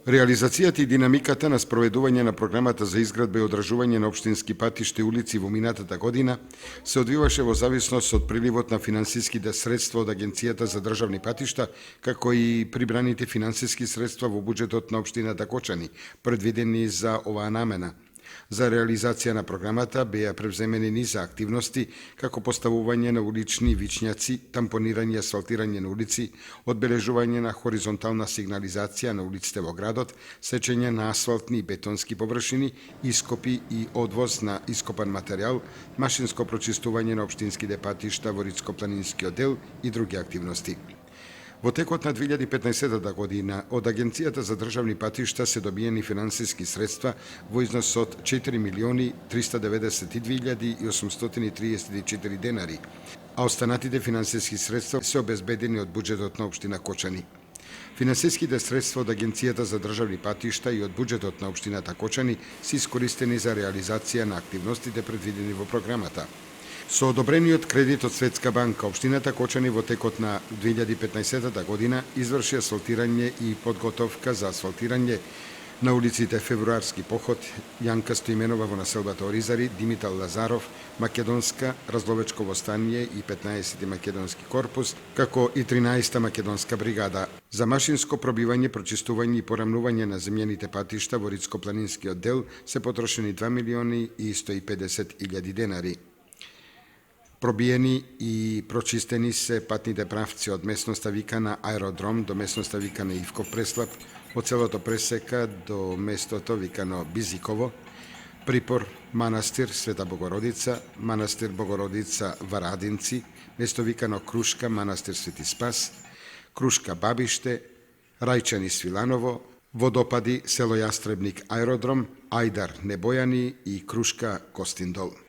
Реализацијата и динамиката на спроведување на програмата за изградба и одржување на општински патишта и улици во минатата година се одвиваше во зависност од приливот на финансиските средства од Агенцијата за државни патишта, како и прибраните финансиски средства во буџетот на општината Кочани, предвидени за оваа намена. За реализација на програмата беа превземени низа активности, како поставување на улични вичњаци, тампонирање и асфалтирање на улици, одбележување на хоризонтална сигнализација на улиците во градот, сечење на асфалтни и бетонски површини, ископи и одвоз на ископан материјал, машинско прочистување на општинските патишта во Рицко-планинскиот дел и други активности. Во текот на 2015 година од Агенцијата за државни патишта се добиени финансиски средства во износ од 4.392.834 денари, а останатите финансиски средства се обезбедени од буџетот на општина Кочани. Финансиските средства од Агенцијата за државни патишта и од буџетот на општината Кочани се искористени за реализација на активностите предвидени во програмата. Со одобрениот кредит од Светска банка, општината Кочани во текот на 2015 година изврши асфалтирање и подготовка за асфалтирање на улиците Февруарски поход, Јанка Стоименова во населбата Оризари, Димитар Лазаров, Македонска, Разловечково стание и 15 македонски корпус, како и 13 македонска бригада. За машинско пробивање, прочистување и порамнување на земјаните патишта во Рицко-планинскиот дел се потрошени 2.150.000 денари. Пробиени и прочистени се патните правци од местноста викана Аеродром до местноста викана Ивков Преслав, од целото пресека до местото викано Бизиково, припор манастир Света Богородица, манастир Богородица Варадинци, место викано Крушка, манастир Свети Спас, Крушка Бабиште, Рајчани Свиланово, водопади село Јастребник Аеродром, Ајдар Небојани и Крушка Костиндол.